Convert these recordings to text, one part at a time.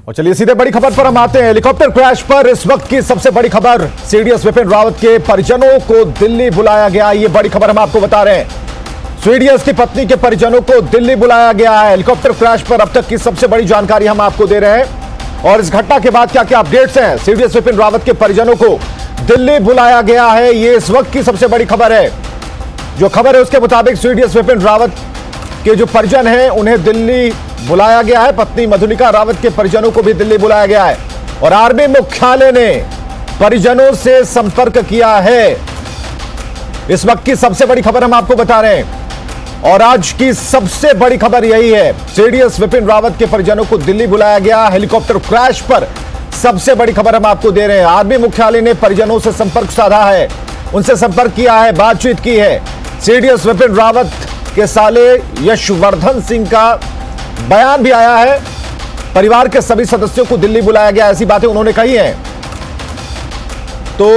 और चलिए सीधे बड़ी खबर पर हम आते हैं। हेलीकॉप्टर क्रैश पर इस वक्त की सबसे बड़ी खबर, सीडीएस विपिन रावत के परिजनों को दिल्ली बुलाया गया। ये बड़ी खबर हम आपको बता रहे हैं। सीडीएस की पत्नी के परिजनों को दिल्ली बुलाया गया है। हेलीकॉप्टर क्रैश पर अब तक की सबसे बड़ी जानकारी हम आपको दे रहे हैं और इस घटना के बाद क्या क्या अपडेट्स हैं। सीडीएस विपिन रावत के परिजनों को दिल्ली बुलाया गया है, ये इस वक्त की सबसे बड़ी खबर है। जो खबर है उसके मुताबिक सीडीएस विपिन रावत के जो परिजन हैं उन्हें दिल्ली बुलाया गया है। पत्नी मधुलिका रावत के परिजनों को भी दिल्ली बुलाया गया है और आर्मी मुख्यालय ने परिजनों से संपर्क किया है। इस वक्त की सबसे बड़ी खबर हम आपको बता रहे हैं और आज की सबसे बड़ी खबर यही है, सीडीएस विपिन रावत के परिजनों को दिल्ली बुलाया गया। हेलीकॉप्टर क्रैश पर सबसे बड़ी खबर हम आपको दे रहे हैं। आर्मी मुख्यालय ने परिजनों से संपर्क साधा है, उनसे संपर्क किया है, बातचीत की है। सीडीएस विपिन रावत के साले यशवर्धन सिंह का बयान भी आया है। परिवार के सभी सदस्यों को दिल्ली बुलाया गया, ऐसी बातें उन्होंने कही हैं। तो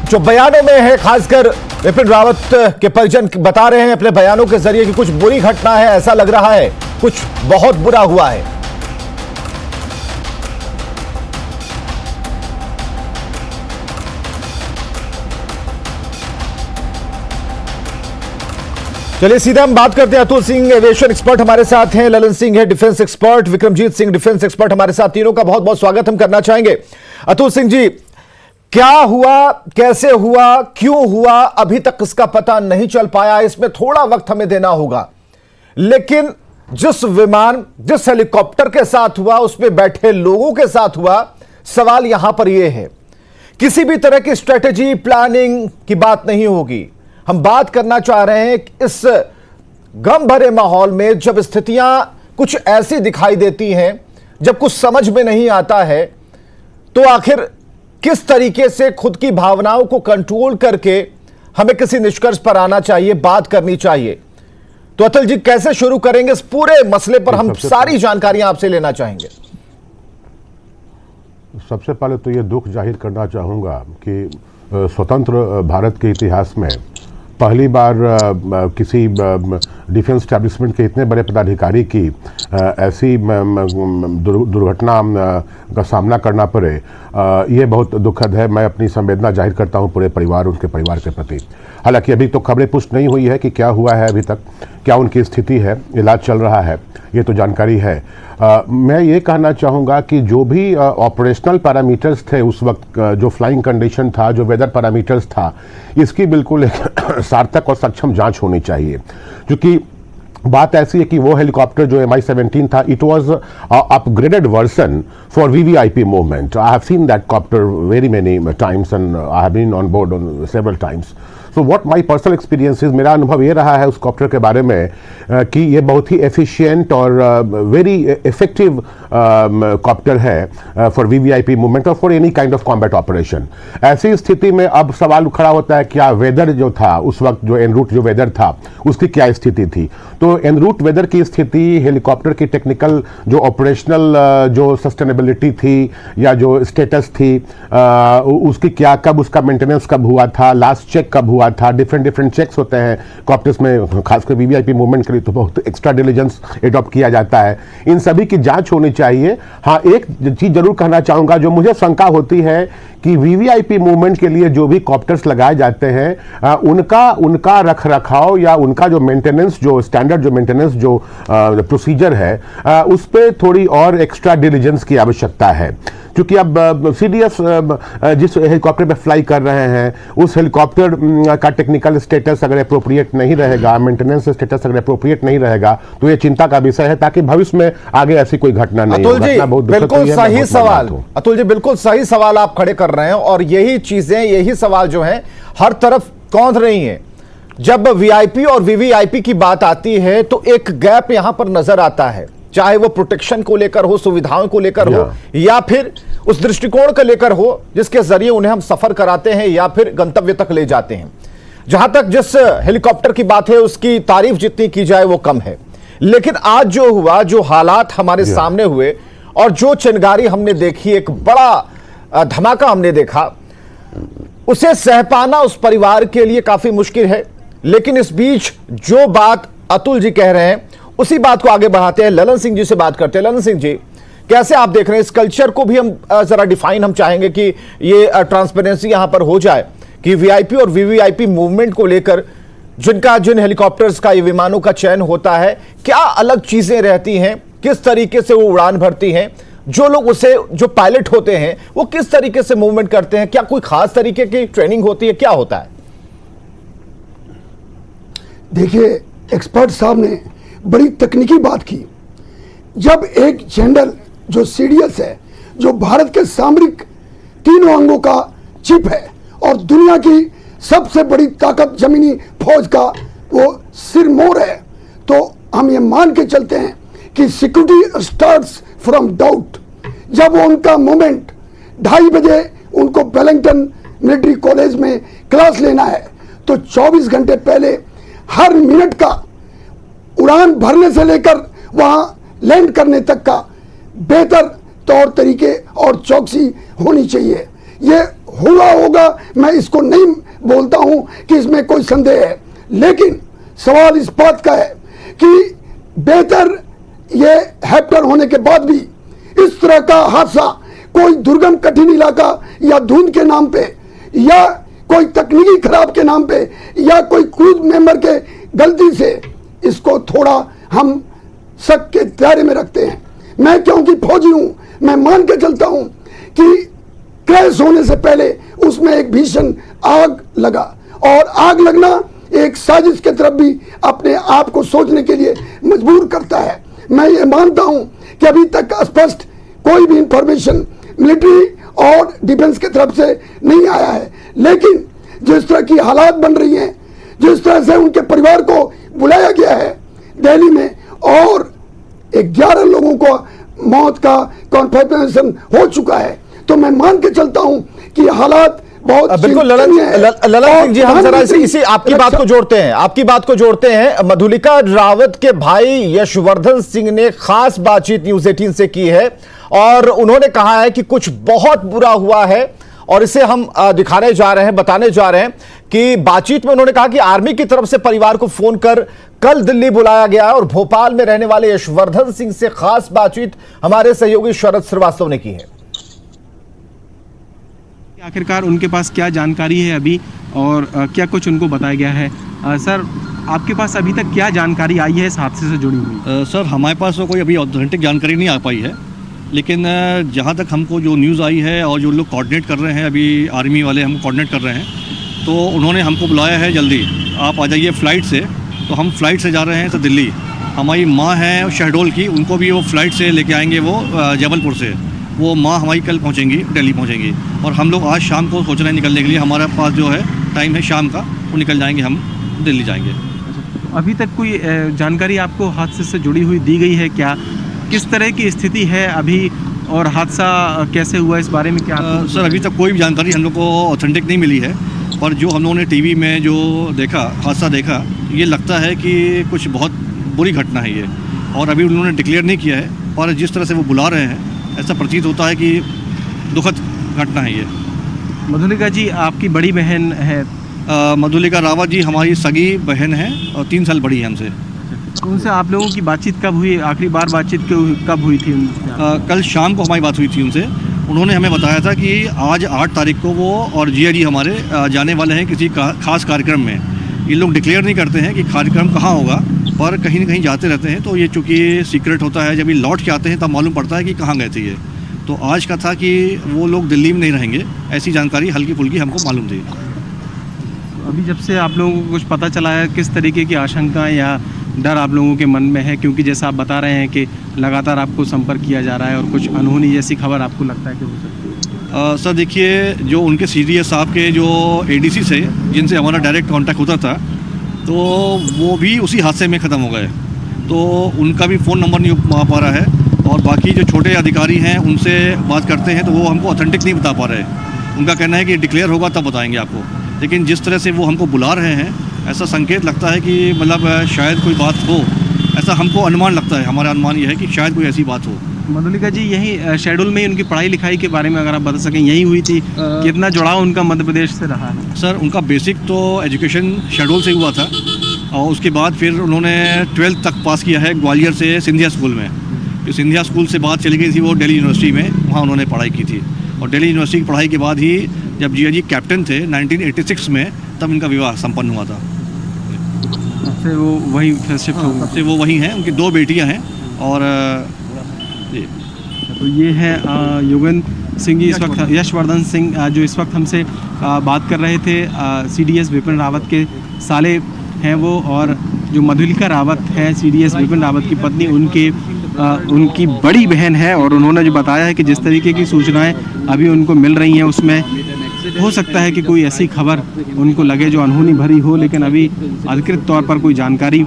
जो बयानों में है, खासकर विपिन रावत के परिजन बता रहे हैं अपने बयानों के जरिए कि कुछ बुरी घटना है, ऐसा लग रहा है कुछ बहुत बुरा हुआ है। चलिए सीधे हम बात करते हैं। अतुल सिंह एविएशन एक्सपर्ट हमारे साथ हैं, ललन सिंह है defence expert, Vikramjit Singh defence expert हमारे साथ। तीनों का बहुत बहुत स्वागत हम करना चाहेंगे। अतुल सिंह जी, क्या हुआ, कैसे हुआ, क्यों हुआ, अभी तक इसका पता नहीं चल पाया। इसमें थोड़ा वक्त हमें देना होगा, लेकिन जिस विमान, जिस हेलीकॉप्टर के साथ हुआ, उसमें बैठे लोगों के साथ हुआ, सवाल यहां पर यह है, किसी भी तरह की स्ट्रेटेजी प्लानिंग की बात नहीं होगी। हम बात करना चाह रहे हैं कि इस गम भरे माहौल में जब स्थितियां कुछ ऐसी दिखाई देती हैं, जब कुछ समझ में नहीं आता है, तो आखिर किस तरीके से खुद की भावनाओं को कंट्रोल करके हमें किसी निष्कर्ष पर आना चाहिए, बात करनी चाहिए। तो अतुल जी, कैसे शुरू करेंगे इस पूरे मसले पर? हम सारी जानकारियां आपसे लेना चाहेंगे। सबसे पहले तो ये दुख जाहिर करना चाहूँगा कि स्वतंत्र भारत के इतिहास में पहली बार किसी डिफेंस एस्टैब्लिशमेंट के इतने बड़े पदाधिकारी की ऐसी दुर्घटना का सामना करना पड़े, ये बहुत दुखद है। मैं अपनी संवेदना जाहिर करता हूँ पूरे परिवार, उनके परिवार के प्रति। हालांकि अभी तो खबरें पुष्ट नहीं हुई है कि क्या हुआ है, अभी तक क्या उनकी स्थिति है, इलाज चल रहा है, ये तो जानकारी है। मैं ये कहना चाहूँगा कि जो भी ऑपरेशनल पैरामीटर्स थे उस वक्त, जो फ्लाइंग कंडीशन था, जो वेदर पैरामीटर्स था, इसकी बिल्कुल एक सार्थक और सक्षम जांच होनी चाहिए। क्योंकि बात ऐसी है कि वो हेलीकॉप्टर जो Mi-17 था, it was upgraded version for VVIP movement. I have seen that copter very many times and I have been on board on several times. So what my personal experience is, मेरा अनुभव ये रहा है उस copter के बारे में कि ये बहुत ही एफिशिएंट और वेरी इफेक्टिव कॉप्टर है फॉर वीवीआईपी मूवमेंट और for any kind of combat operation. ऐसी स्थिति में अब सवाल खड़ा होता है, क्या वेदर जो था उस वक्त, जो एन रूट जो वेदर था, उसकी क्या स्थिति थी। तो एन रूट वेदर की स्थिति, हेलीकॉप्टर की टेक्निकल जो ऑपरेशनल जो सस्टेनेबिलिटी थी या जो स्टेटस थी, उसकी क्या, कब उसका मेंटेनेंस कब हुआ था, लास्ट चेक कब हुआ था, डिफरेंट चेक्स होते हैं कॉप्टर्स में, खासकर वीवीआईपी मूवमेंट के लिए तो बहुत एक्स्ट्रा डिलिजेंस एडॉप्ट किया जाता है। इन सभी की जांच होनी चाहिए। हाँ, एक चीज जरूर कहना चाहूंगा, जो मुझे शंका होती है कि वीवीआईपी मूवमेंट के लिए जो भी कॉप्टर्स लगाए जाते हैं, उनका रख रखाव या उनका जो मेंटेनेंस, जो स्टैंडर्ड जो मेंटेनेंस जो प्रोसीजर है, उस पर थोड़ी और एक्स्ट्रा डिलिजेंस की आवश्यकता है। क्योंकि अब सीडीएस जिस हेलीकॉप्टर पे फ्लाई कर रहे हैं, उस हेलीकॉप्टर का टेक्निकल स्टेटस अगर अप्रोप्रिएट नहीं रहेगा, मेंटेनेंस स्टेटस अगर अप्रोप्रिएट नहीं रहेगा, तो ये चिंता का विषय है, ताकि भविष्य में आगे ऐसी कोई घटना नहीं हो। बिल्कुल सही सवाल अतुल जी, बिल्कुल सही सवाल आप खड़े कर रहे हैं और यही चीजें, यही सवाल जो है हर तरफ कौंध रही हैं। जब वीआईपी और वीवीआईपी की बात आती है तो एक गैप यहां पर नजर आता है, चाहे वो प्रोटेक्शन को लेकर हो, सुविधाओं को लेकर हो, या फिर उस दृष्टिकोण को लेकर हो जिसके जरिए उन्हें हम सफर कराते हैं या फिर गंतव्य तक ले जाते हैं। जहां तक जिस हेलीकॉप्टर की बात है, उसकी तारीफ जितनी की जाए वो कम है। लेकिन आज जो हुआ, जो हालात हमारे सामने हुए और जो चिंगारी हमने देखी, एक बड़ा धमाका हमने देखा, उसे सह पाना उस परिवार के लिए काफी मुश्किल है। लेकिन इस बीच जो बात अतुल जी कह रहे हैं, उसी बात को आगे बढ़ाते हैं, ललन सिंह जी से बात करते हैं। ललन सिंह जी, कैसे आप देख रहे हैं इस कल्चर को भी? हम जरा डिफाइन हम चाहेंगे कि ये ट्रांसपेरेंसी यहां पर हो जाए कि वीआईपी और वीवीआईपी मूवमेंट को लेकर जिन हेलीकॉप्टर्स का, ये विमानों का चयन होता है, क्या अलग चीजें रहती हैं, किस तरीके से वो उड़ान भरती हैं, जो लोग उसे, जो पायलट होते हैं वो किस तरीके से मूवमेंट करते हैं, क्या कोई खास तरीके की ट्रेनिंग होती है, क्या होता है? देखिए, एक्सपर्ट साहब ने बड़ी तकनीकी बात की। जब एक जनरल जो सीडीएस है, जो भारत के सामरिक तीनों अंगों का चिप है और दुनिया की सबसे बड़ी ताकत जमीनी फौज का वो सिरमौर है, तो हम ये मान के चलते हैं कि सिक्योरिटी स्टार्ट्स फ्रॉम डाउट। जब वो उनका मूवमेंट 2:30 बजे उनको वेलिंगटन मिलिट्री कॉलेज में क्लास लेना है, तो 24 घंटे पहले हर मिनट का उड़ान भरने से लेकर वहां लैंड करने तक का बेहतर तौर तरीके और चौकसी होनी चाहिए। ये हुआ होगा, मैं इसको नहीं बोलता हूं कि इसमें कोई संदेह है, लेकिन सवाल इस बात का है कि बेहतर ये हेक्टर होने के बाद भी इस तरह का हादसा कोई दुर्गम कठिन इलाका या धुंध के नाम पे या कोई तकनीकी खराब के नाम पे या कोई क्रूज मेंबर के गलती से, इसको थोड़ा हम शक के दायरे में रखते हैं। मैं क्योंकि फौजी हूं, मैं मान के चलता हूं कि क्रैश होने से पहले उसमें एक भीषण आग लगा और आग लगना एक साजिश के तरफ भी अपने आप को सोचने के लिए मजबूर करता है। मैं ये मानता हूं कि अभी तक स्पष्ट कोई भी इंफॉर्मेशन मिलिट्री और डिफेंस की तरफ से नहीं आया है, लेकिन जिस तरह की हालात बन रही हैं, जिस तरह से उनके परिवार को बुलाया गया है दिल्ली में और 11 लोगों को मौत का कॉन्फर्मेशन हो चुका है, तो मैं मान के चलता हूं कि हालात बहुत बिल्कुल। ललन सिंह जी, हम जरा इसी आपकी बात को जोड़ते हैं। मधुलिका रावत के भाई यशवर्धन सिंह ने खास बातचीत न्यूज़ 18 से की है और उन्होंने कहा है कि कुछ बहुत बुरा हुआ है और इसे हम दिखाने जा रहे हैं, बताने जा रहे हैं कि बातचीत में उन्होंने कहा कि आर्मी की तरफ से परिवार को फोन कर कल दिल्ली बुलाया गया है और भोपाल में रहने वाले यशवर्धन सिंह से खास बातचीत हमारे सहयोगी शरद श्रीवास्तव ने की है। आखिरकार उनके पास क्या जानकारी है अभी और क्या कुछ उनको बताया गया है? सर, आपके पास अभी तक क्या जानकारी आई है इस हादसे से जुड़ी हुई? सर, हमारे पास तो कोई अभी ऑथेंटिक जानकारी नहीं आ पाई है, लेकिन जहाँ तक हमको जो न्यूज़ आई है और जो लोग कोऑर्डिनेट कर रहे हैं, अभी आर्मी वाले हमको कोऑर्डिनेट कर रहे हैं, तो उन्होंने हमको बुलाया है जल्दी आप आ जाइए फ़्लाइट से। तो हम फ़्लाइट से जा रहे हैं तो दिल्ली। हमारी माँ हैं शहडोल की, उनको भी वो फ़्लाइट से लेके आएंगे, वो जबलपुर से। वो माँ हमारी कल पहुँचेंगी, दिल्ली पहुँचेंगी और हम लोग आज शाम को सोच रहे हैं निकलने के लिए। हमारे पास जो है टाइम है शाम का, वो निकल जाएंगे, हम दिल्ली जाएंगे। अभी तक कोई जानकारी आपको हादसे से जुड़ी हुई दी गई है क्या? किस तरह की स्थिति है अभी और हादसा कैसे हुआ, इस बारे में क्या? सर, अभी तक कोई भी जानकारी हम लोग को ऑथेंटिक नहीं मिली है, पर जो हम लोगों ने टीवी में जो देखा, हादसा देखा, ये लगता है कि कुछ बहुत बुरी घटना है ये। और अभी उन्होंने डिक्लेयर नहीं किया है, पर जिस तरह से वो बुला रहे हैं ऐसा प्रतीत होता है कि दुखद घटना है ये। मधुलिका जी आपकी बड़ी बहन है? मधुलिका रावत जी हमारी सगी बहन है और 3 साल बड़ी है हमसे। उनसे आप लोगों की बातचीत कब हुई? आखिरी बार बातचीत कब हुई थी उनसे? कल शाम को हमारी बात हुई थी उनसे। उन्होंने हमें बताया था कि आज 8 तारीख को वो और जिया जी हमारे जाने वाले हैं किसी खास कार्यक्रम में। ये लोग डिक्लेयर नहीं करते हैं कि कार्यक्रम कहाँ होगा, पर कहीं न कहीं जाते रहते हैं। तो ये चूँकि सीक्रेट होता है, जब ये लौट के आते हैं तब मालूम पड़ता है कि कहाँ गए थे ये। तो आज का था कि वो लोग दिल्ली में नहीं रहेंगे, ऐसी जानकारी हल्की फुल्की हमको मालूम थी। अभी जब से आप लोगों को कुछ पता चला है, किस तरीके की आशंका या डर आप लोगों के मन में है? क्योंकि जैसा आप बता रहे हैं कि लगातार आपको संपर्क किया जा रहा है और कुछ अनहोनी जैसी खबर आपको लगता है कि हो सकती है? सर देखिए, जो उनके सीडीएस साहब के जो एडीसी से जिनसे हमारा डायरेक्ट कांटेक्ट होता था, तो वो भी उसी हादसे में ख़त्म हो गए। तो उनका भी फ़ोन नंबर नहीं आ पा रहा है और बाकी जो छोटे अधिकारी हैं उनसे बात करते हैं तो वो हमको ऑथेंटिक नहीं बता पा रहे। उनका कहना है कि डिक्लेयर होगा तब बताएंगे आपको, लेकिन जिस तरह से वो हमको बुला रहे हैं ऐसा संकेत लगता है कि मतलब शायद कोई बात हो, ऐसा हमको अनुमान लगता है। हमारा अनुमान ये है कि शायद कोई ऐसी बात हो। मधुलिका जी, यही शेड्यूल में उनकी पढ़ाई लिखाई के बारे में अगर आप बता सकें, यही हुई थी? कितना जुड़ाव उनका मध्य प्रदेश से रहा है? सर, उनका बेसिक तो एजुकेशन शेड्यूल से हुआ था और उसके बाद फिर उन्होंने 12th तक पास किया है ग्वालियर से सिंधिया स्कूल में। जो सिंधिया स्कूल से बात चली गई थी वो दिल्ली यूनिवर्सिटी में, वहाँ उन्होंने पढ़ाई की थी। और दिल्ली यूनिवर्सिटी की पढ़ाई के बाद ही जब जीआजी कैप्टन थे 1986 में, तब इनका विवाह संपन्न हुआ था। फिर वो वहीं फिर शिफ्ट हो गए। से वो वहीं हैं, उनकी 2 बेटियां हैं। और ये तो ये है योगेंद्र सिंह जी, इस वक्त यशवर्धन सिंह जो इस वक्त हमसे बात कर रहे थे, CDS विपिन रावत के साले हैं वो, और जो मधुलिका रावत है CDS विपिन रावत की पत्नी, उनकी बड़ी बहन है। और उन्होंने जो बताया है कि जिस तरीके की सूचनाएं अभी उनको मिल रही हैं उसमें हो सकता है कि कोई ऐसी खबर उनको लगे जो अनहोनी भरी हो, लेकिन अभी अधिकृत तौर पर कोई जानकारी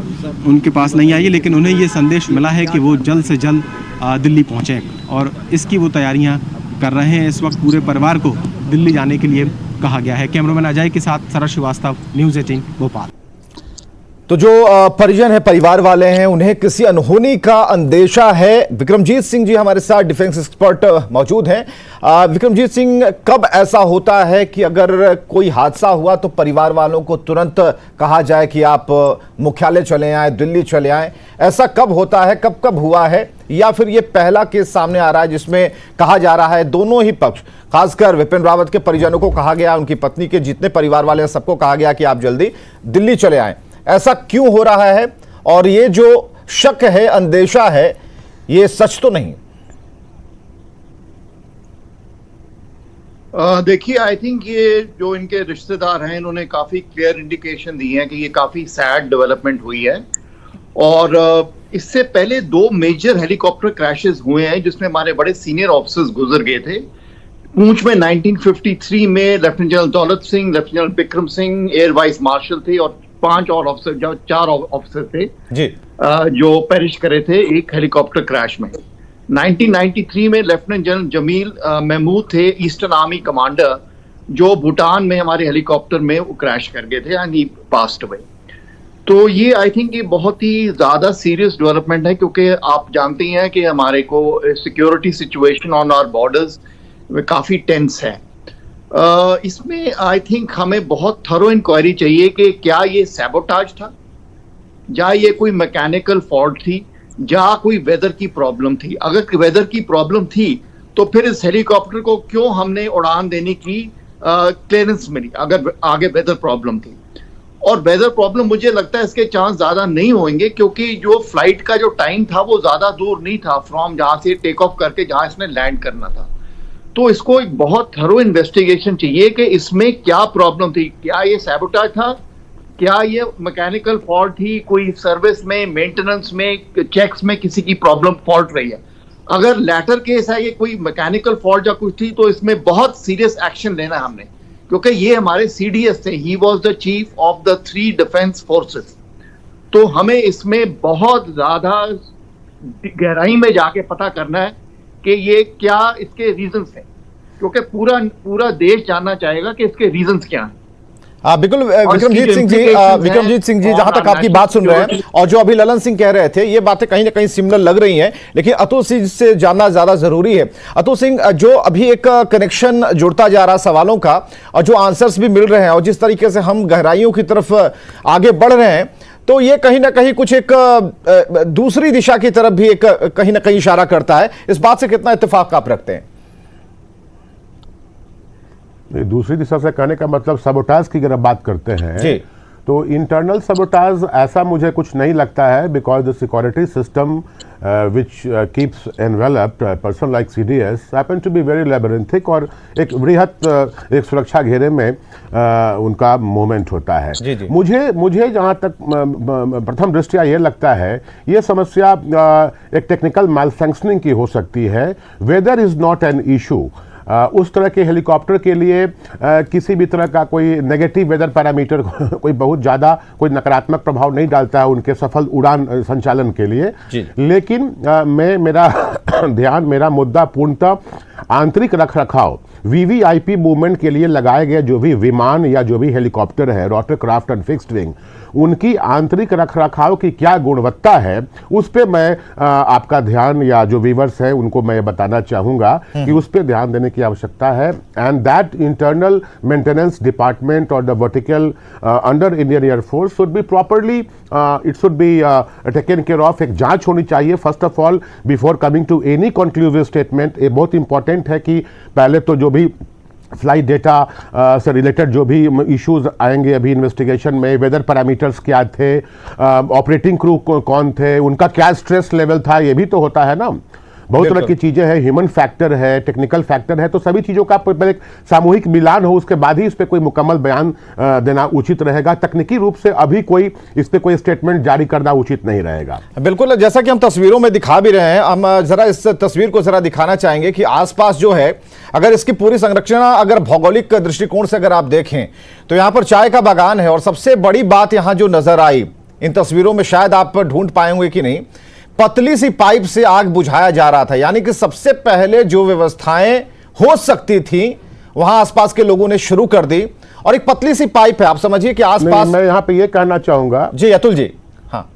उनके पास नहीं आई है। लेकिन उन्हें ये संदेश मिला है कि वो जल्द से जल्द दिल्ली पहुँचें, और इसकी वो तैयारियाँ कर रहे हैं। इस वक्त पूरे परिवार को दिल्ली जाने के लिए कहा गया है। कैमरामैन अजय के साथ सरल श्रीवास्तव, न्यूज़ 18 भोपाल। तो जो परिजन है, परिवार वाले हैं, उन्हें किसी अनहोनी का अंदेशा है। विक्रमजीत सिंह जी हमारे साथ डिफेंस एक्सपर्ट मौजूद हैं। विक्रमजीत सिंह, कब ऐसा होता है कि अगर कोई हादसा हुआ तो परिवार वालों को तुरंत कहा जाए कि आप मुख्यालय चले आए, दिल्ली चले आए? ऐसा कब होता है, कब कब हुआ है? या फिर ये पहला केस सामने आ रहा है जिसमें कहा जा रहा है दोनों ही पक्ष, खासकर विपिन रावत के परिजनों को कहा गया, उनकी पत्नी के जितने परिवार वाले हैं सबको कहा गया कि आप जल्दी दिल्ली चले आए? ऐसा क्यों हो रहा है? और ये जो शक है, अंदेशा है, ये सच तो नहीं? देखिए, आई थिंक ये जो इनके रिश्तेदार हैं, इन्होंने काफी क्लियर इंडिकेशन दी है कि ये काफी सैड डेवलपमेंट हुई है। और इससे पहले 2 मेजर हेलीकॉप्टर क्रैशेस हुए हैं जिसमें हमारे बड़े सीनियर ऑफिसर्स गुजर गए थे। पूंछ में 1953 में lieutenant general Daulat Singh, lieutenant general Vikram Singh air vice marshal थे, और 5 और ऑफिसर, 4 ऑफिसर थे जी, जो पेरिश करे थे एक हेलीकॉप्टर क्रैश में। 1993 में लेफ्टिनेंट जनरल जमील महमूद थे, ईस्टर्न आर्मी कमांडर, जो भूटान में हमारे हेलीकॉप्टर में वो क्रैश कर गए थे एंड ही पास्ड अवे। तो ये आई थिंक ये बहुत ही ज्यादा सीरियस डेवलपमेंट है, क्योंकि आप जानते हैं कि हमारे को security situation on our borders काफी टेंस है। इसमें आई थिंक हमें बहुत थरो इंक्वायरी चाहिए कि क्या ये सैबोटाज था, या ये कोई मैकेनिकल फॉल्ट थी, या कोई वेदर की प्रॉब्लम थी। अगर वेदर की प्रॉब्लम थी तो फिर इस हेलीकॉप्टर को क्यों हमने उड़ान देने की क्लियरेंस मिली, अगर आगे वेदर प्रॉब्लम थी? और वेदर प्रॉब्लम मुझे लगता है इसके चांस ज्यादा नहीं होंगे, क्योंकि जो फ्लाइट का जो टाइम था वो ज्यादा दूर नहीं था फ्रॉम जहां से टेक ऑफ करके जहां इसने लैंड करना था। तो इसको एक बहुत थरो इन्वेस्टिगेशन चाहिए कि इसमें क्या प्रॉब्लम थी। क्या ये सैबोटाज था, क्या ये मैकेनिकल फॉल्ट थी, कोई सर्विस में, मेंटेनेंस में, चेक्स में किसी की प्रॉब्लम फॉल्ट रही है? अगर लैटर केस है, ये कोई मैकेनिकल फॉल्ट या कुछ थी, तो इसमें बहुत सीरियस एक्शन लेना है हमने, क्योंकि ये हमारे CDS थे, he was the chief of the 3 defence forces. तो हमें इसमें बहुत ज्यादा गहराई में जाके पता करना है कि ये क्या इसके रीजंस हैं, क्योंकि पूरा देश जानना चाहेगा कि इसके रीजंस क्या हैं। बिल्कुल विक्रमजीत सिंह जी, जहां तक आपकी बात सुन रहे हैं और जो अभी ललन सिंह कह रहे थे, ये बातें कहीं ना कहीं सिमिलर लग रही हैं, लेकिन अतुल सिंह से जानना ज्यादा जरूरी है। अतुल सिंह, जो अभी एक कनेक्शन जुड़ता जा रहा सवालों का, और जो आंसर्स भी मिल रहे हैं, और जिस तरीके से हम गहराइयों की तरफ आगे बढ़ रहे हैं, तो ये कहीं ना कहीं कुछ एक दूसरी दिशा की तरफ भी एक कहीं ना कहीं इशारा करता है। इस बात से कितना इत्तेफाक आप रखते हैं? दूसरी दिशा से कहने का मतलब सबोटाज की अगर बात करते हैं जी, तो इंटरनल सबोटाज ऐसा मुझे कुछ नहीं लगता है, because the security system which keeps enveloped person like CDS happen to be very labyrinthic, और एक बृहत एक सुरक्षा घेरे में उनका मूवमेंट होता है। जी जी। मुझे जहाँ तक प्रथम दृष्टया ये लगता है, ये समस्या एक टेक्निकल मालफंक्शनिंग की हो सकती है। Weather is not an issue. उस तरह के हेलीकॉप्टर के लिए किसी भी तरह का कोई नेगेटिव वेदर पैरामीटर कोई बहुत ज़्यादा कोई नकारात्मक प्रभाव नहीं डालता है उनके सफल उड़ान संचालन के लिए। लेकिन मेरा ध्यान, मेरा मुद्दा पूर्णतः आंतरिक रखरखाव, वीवीआईपी मूवमेंट के लिए लगाए गए जो भी विमान या जो भी हेलीकॉप्टर है, रोटरक्राफ्ट एंड फिक्स्ड विंग, उनकी आंतरिक रखरखाव की क्या गुणवत्ता है, उस पे मैं आपका ध्यान, या जो व्यूअर्स हैं उनको मैं बताना चाहूंगा कि उस पे ध्यान देने की आवश्यकता है। And that internal maintenance department और the vertical under Indian air force should be properly, it should be taken care of. एक जांच होनी चाहिए first of all before coming to any conclusive statement. ये बहुत इंपॉर्टेंट है कि पहले तो जो भी फ्लाइट डेटा से रिलेटेड जो भी इश्यूज आएंगे अभी इन्वेस्टिगेशन में, वेदर पैरामीटर्स क्या थे, ऑपरेटिंग क्रू कौन थे, उनका क्या स्ट्रेस लेवल था, ये भी तो होता है ना। बहुत तरह की चीजें हैं, ह्यूमन फैक्टर है, टेक्निकल फैक्टर है, तो सभी चीजों का एक सामूहिक मिलान हो, उसके बाद ही इस पे कोई मुकम्मल बयान देना उचित रहेगा। तकनीकी रूप से अभी कोई इस पे कोई स्टेटमेंट जारी करना उचित नहीं रहेगा। बिल्कुल, जैसा कि हम तस्वीरों में दिखा भी रहे हैं, हम जरा इस तस्वीर को जरा दिखाना चाहेंगे कि आसपास जो है, अगर इसकी पूरी संरचना अगर भौगोलिक दृष्टिकोण से अगर आप देखें तो यहां पर चाय का बागान है। और सबसे बड़ी बात यहां जो नजर आई इन तस्वीरों में, शायद आप ढूंढ पाएंगे कि नहीं, पतली सी पाइप से आग बुझाया जा रहा था। यानी कि सबसे पहले जो व्यवस्थाएं हो सकती थी वहां आसपास के लोगों ने शुरू कर दी, और एक पतली सी पाइप है, आप समझिए कि आसपास। मैं यहां पे ये कहना चाहूंगा जी अतुल जी, हाँ,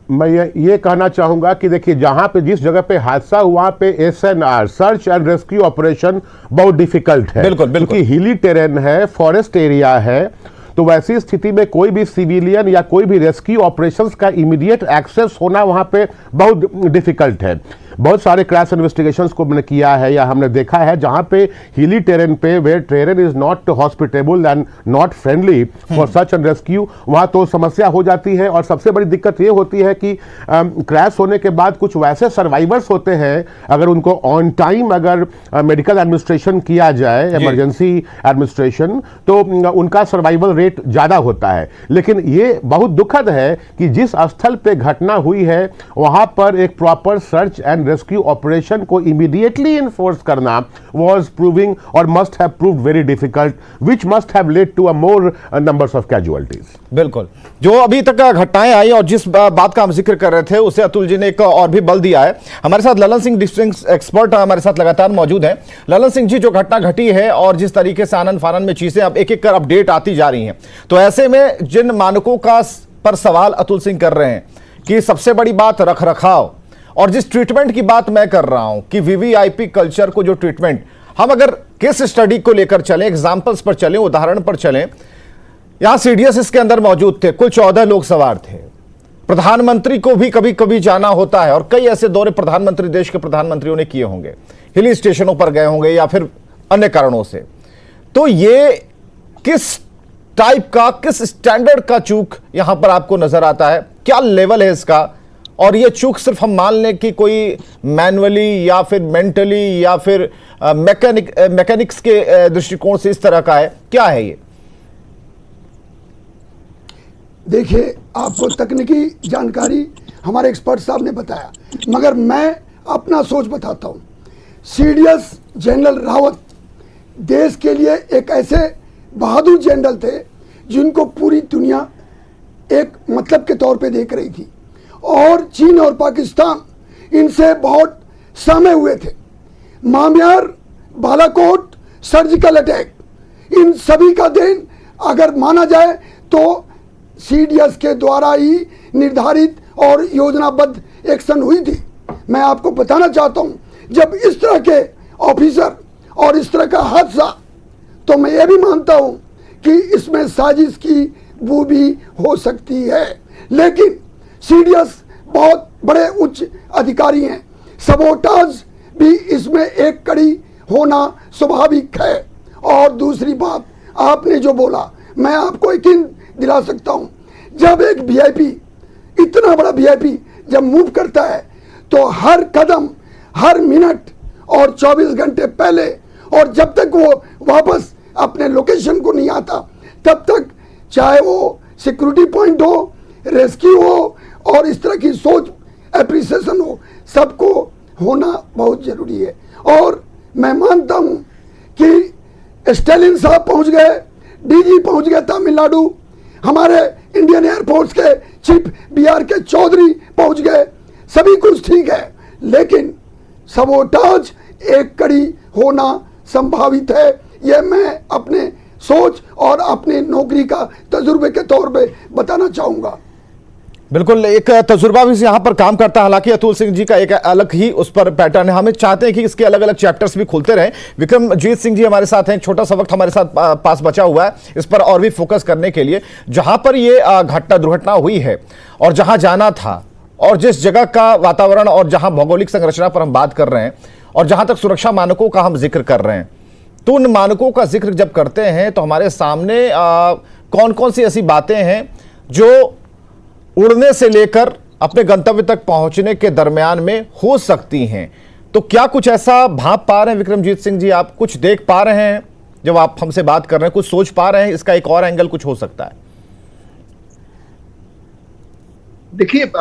मैं ये कहना चाहूंगा कि देखिए, जहां पे जिस जगह पे हादसा हुआ पे SNR, search and rescue operation, बहुत डिफिकल्ट है। बिल्कुल बिल्कुल, क्योंकि हिली टेरेन है, फॉरेस्ट एरिया है, तो वैसी स्थिति में कोई भी सिविलियन या कोई भी रेस्क्यू ऑपरेशंस का इमीडिएट एक्सेस होना वहां पे बहुत डिफिकल्ट है। बहुत सारे क्रैश इन्वेस्टिगेशंस को हमने किया है या हमने देखा है जहां पे हिली टेरेन पे, where terrain is not hospitable and not friendly for search and rescue, वहां तो समस्या हो जाती है। और सबसे बड़ी दिक्कत ये होती है कि क्रैश होने के बाद कुछ वैसे सर्वाइवर्स होते हैं, अगर उनको ऑन टाइम अगर मेडिकल एडमिनिस्ट्रेशन किया जाए, इमरजेंसी एडमिनिस्ट्रेशन, तो उनका सर्वाइवल रेट ज्यादा होता है। लेकिन ये बहुत दुखद है कि जिस स्थल पे घटना हुई है वहां पर एक proper search and rescue operation को इमीडिएटली इन्फोर्स करना वाज प्रूविंग और must have proved very difficult, which must have led to a more numbers of casualties. बिल्कुल, जो अभी तक घटनाएं आई और जिस बात का हम जिक्र कर रहे थे उसे अतुल जी ने एक और भी बल दिया है। हमारे साथ ललन सिंह डिफेंस एक्सपर्ट हमारे साथ लगातार मौजूद हैं। ललन सिंह जी, जो घटना घटी है और जिस तरीके से आनन फानन में चीजें अब एक एक कर अपडेट आती जा रही हैं, तो ऐसे में जिन मानकों का पर सवाल अतुल सिंह कर रहे हैं कि सबसे बड़ी बात रखरखाव, और जिस ट्रीटमेंट की बात मैं कर रहा हूं कि वीवीआईपी कल्चर को जो ट्रीटमेंट, हम अगर केस स्टडी को लेकर चलें, एग्जांपल्स पर चलें, उदाहरण पर चलें, यहां सीडीएस इसके अंदर मौजूद थे, कुल 14 लोग सवार थे। प्रधानमंत्री को भी कभी कभी जाना होता है और कई ऐसे दौरे प्रधानमंत्री, देश के प्रधानमंत्रियों ने किए होंगे, हिल स्टेशनों पर गए होंगे या फिर अन्य कारणों से। तो ये किस टाइप का, किस स्टैंडर्ड का चूक यहां पर आपको नजर आता है? क्या लेवल है इसका? और ये चूक सिर्फ हम मान लें कि कोई मैनुअली या फिर मेंटली या फिर मैकेनिक्स के दृष्टिकोण से इस तरह का है, क्या है ये? देखिए, आपको तकनीकी जानकारी हमारे एक्सपर्ट साहब ने बताया, मगर मैं अपना सोच बताता हूं। सीडीएस जनरल रावत देश के लिए एक ऐसे बहादुर जनरल थे जिनको पूरी दुनिया एक मतलब के तौर पे देख रही थी, और चीन और पाकिस्तान इनसे बहुत सहमे हुए थे। मामियार, बालाकोट, सर्जिकल अटैक, इन सभी का देन अगर माना जाए तो सीडीएस के द्वारा ही निर्धारित और योजनाबद्ध एक्शन हुई थी। मैं आपको बताना चाहता हूं, जब इस तरह के ऑफिसर और इस तरह का हादसा, तो मैं ये भी मानता हूं कि इसमें साजिश की बू भी हो सकती है। लेकिन सीडीएस बहुत बड़े उच्च अधिकारी हैं, सबोटाज भी इसमें एक कड़ी होना स्वाभाविक है। और दूसरी बात, आपने जो बोला, मैं आपको यकीन दिला सकता हूं, जब एक वीआईपी, इतना बड़ा वीआईपी जब मूव करता है तो हर कदम, हर मिनट और 24 घंटे पहले, और जब तक वो वापस अपने लोकेशन को नहीं आता तब तक, चाहे वो सिक्योरिटी पॉइंट हो, रेस्क्यू हो और इस तरह की सोच, एप्रिसिएशन हो, सबको होना बहुत जरूरी है। और मैं मानता हूं कि स्टालिन साहब पहुंच गए, डीजी पहुंच गए तमिलनाडु, हमारे इंडियन एयरफोर्स के चीफ बीआर के चौधरी पहुंच गए, सभी कुछ ठीक है। लेकिन सबोटाज एक कड़ी होना संभावित है। यह मैं अपने सोच और अपने नौकरी का तजुर्बे के तौर पे बताना चाहूंगा। बिल्कुल, एक तजुर्बा भी यहाँ पर काम करता है। हालांकि अतुल सिंह जी का एक अलग ही उस पर पैटर्न है। हम चाहते हैं कि इसके अलग अलग चैप्टर्स भी खुलते रहें। विक्रमजीत सिंह जी हमारे साथ हैं, छोटा सा वक्त हमारे साथ पास बचा हुआ है इस पर और भी फोकस करने के लिए। जहां पर ये दुर्घटना हुई है और जहां जाना था और जिस जगह का वातावरण और जहां भौगोलिक संरचना पर हम बात कर रहे हैं और जहां तक सुरक्षा मानकों का हम जिक्र कर रहे हैं, तो उन मानकों का जिक्र जब करते हैं तो हमारे सामने कौन कौन सी ऐसी बातें हैं जो उड़ने से लेकर अपने गंतव्य तक पहुंचने के दरमियान में हो सकती हैं। तो क्या कुछ ऐसा भाप पा रहे हैं विक्रमजीत सिंह जी, आप कुछ देख पा रहे हैं जब आप हमसे बात कर रहे हैं, कुछ सोच पा रहे हैं इसका एक और एंगल कुछ हो सकता है? देखिए,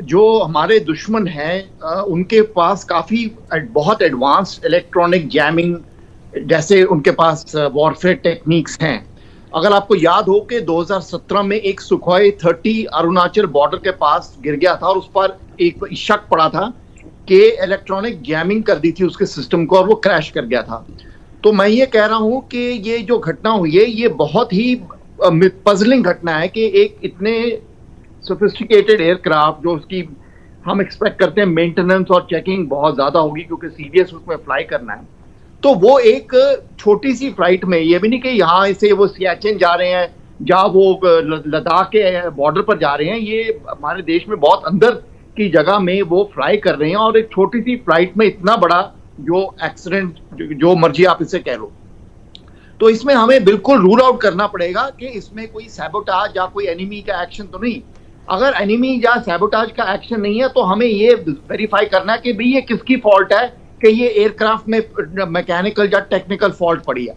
जो हमारे दुश्मन हैं उनके पास काफी बहुत एडवांस इलेक्ट्रॉनिक जैमिंग जैसे उनके पास वॉरफेयर टेक्निक्स हैं। अगर आपको याद हो कि 2017 में एक सुखोई 30 अरुणाचल बॉर्डर के पास गिर गया था और उस पर एक शक पड़ा था कि इलेक्ट्रॉनिक जैमिंग कर दी थी उसके सिस्टम को और वो क्रैश कर गया था। तो मैं ये कह रहा हूं कि ये जो घटना हुई है ये बहुत ही पजलिंग घटना है कि एक इतने सोफिस्टिकेटेड एयरक्राफ्ट जो उसकी हम एक्सपेक्ट करते हैं मेंटेनेंस और चेकिंग बहुत ज्यादा होगी क्योंकि सीरियस उसमें फ्लाई करना है, तो वो एक छोटी सी फ्लाइट में, ये भी नहीं कि यहाँ से वो सियाचिन जा रहे हैं, जहाँ वो लद्दाख के बॉर्डर पर जा रहे हैं, ये हमारे देश में बहुत अंदर की जगह में वो फ्लाई कर रहे हैं और एक छोटी सी फ्लाइट में इतना बड़ा जो एक्सीडेंट, जो मर्जी आप इसे कह लो। तो इसमें हमें बिल्कुल रूल आउट करना पड़ेगा कि इसमें कोई सैबोटाज या कोई एनिमी का एक्शन तो नहीं। अगर एनिमी या सैबोटाज का एक्शन नहीं है तो हमें ये वेरीफाई करना है कि भाई ये किसकी फॉल्ट है कि ये एयरक्राफ्ट में मैकेनिकल या टेक्निकल फॉल्ट पड़ी है,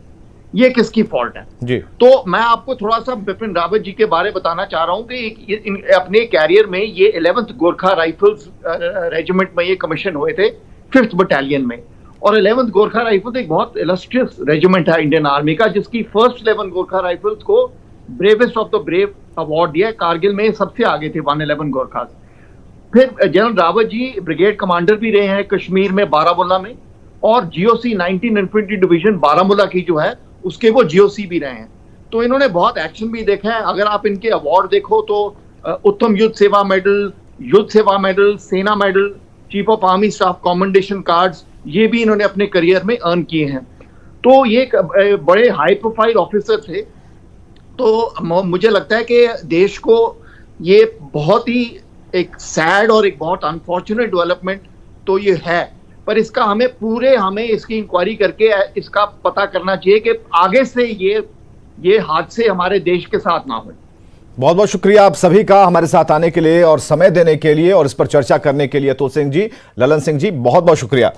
ये किसकी फॉल्ट है जी। तो मैं आपको थोड़ा सा बिपिन रावत जी के बारे बताना चाह रहा हूं कि अपने कैरियर में ये 11th गोरखा राइफल्स रेजिमेंट में ये कमीशन हुए थे 5th बटालियन में। और 11th गोरखा राइफल्स एक बहुत इलस्ट्रियस रेजिमेंट है इंडियन आर्मी का, जिसकी फर्स्ट 11 गोरखा राइफल्स को bravest of the brave award दिया। कारगिल में सबसे आगे थे 111 गोरखा। फिर general Rawat ji brigade commander भी रहे हैं कश्मीर में, बारामूला में, और जीओसी 19 इन्फेंट्री डिवीजन बारामूला की जो है उसके वो जीओसी भी रहे हैं। तो इन्होंने बहुत एक्शन भी देखा है। अगर आप इनके अवार्ड देखो तो उत्तम युद्ध सेवा मेडल, युद्ध सेवा मेडल, सेना medal, chief of army staff commendation cards, ये भी इन्होंने अपने करियर में अर्न किए हैं। तो ये बड़े हाई प्रोफाइल ऑफिसर थे। तो मुझे लगता है कि देश को ये बहुत ही एक सैड और एक बहुत अनफॉर्चुनेट डेवलपमेंट तो ये है, पर इसका हमें इसकी इंक्वायरी करके इसका पता करना चाहिए कि आगे से ये हादसे हमारे देश के साथ ना हो। बहुत बहुत शुक्रिया आप सभी का हमारे साथ आने के लिए और समय देने के लिए और इस पर चर्चा करने के लिए। अतुल सिंह जी, ललन सिंह जी, बहुत बहुत शुक्रिया।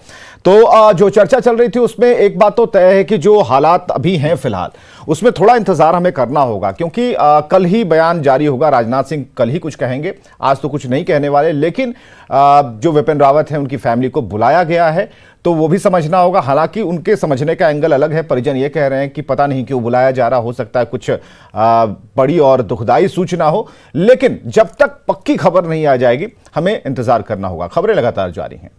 तो जो चर्चा चल रही थी उसमें एक बात तो तय है कि जो हालात अभी हैं फिलहाल उसमें थोड़ा इंतजार हमें करना होगा, क्योंकि कल ही बयान जारी होगा। राजनाथ सिंह कल ही कुछ कहेंगे, आज तो कुछ नहीं कहने वाले। लेकिन जो विपिन रावत हैं उनकी फैमिली को बुलाया गया है तो वो भी समझना होगा। हालांकि उनके समझने का एंगल अलग है। परिजन ये कह रहे हैं कि पता नहीं क्यों बुलाया जा रहा, हो सकता है कुछ बड़ी और दुखदाई सूचना हो। लेकिन जब तक पक्की खबर नहीं आ जाएगी हमें इंतजार करना होगा। खबरें लगातार जारी हैं।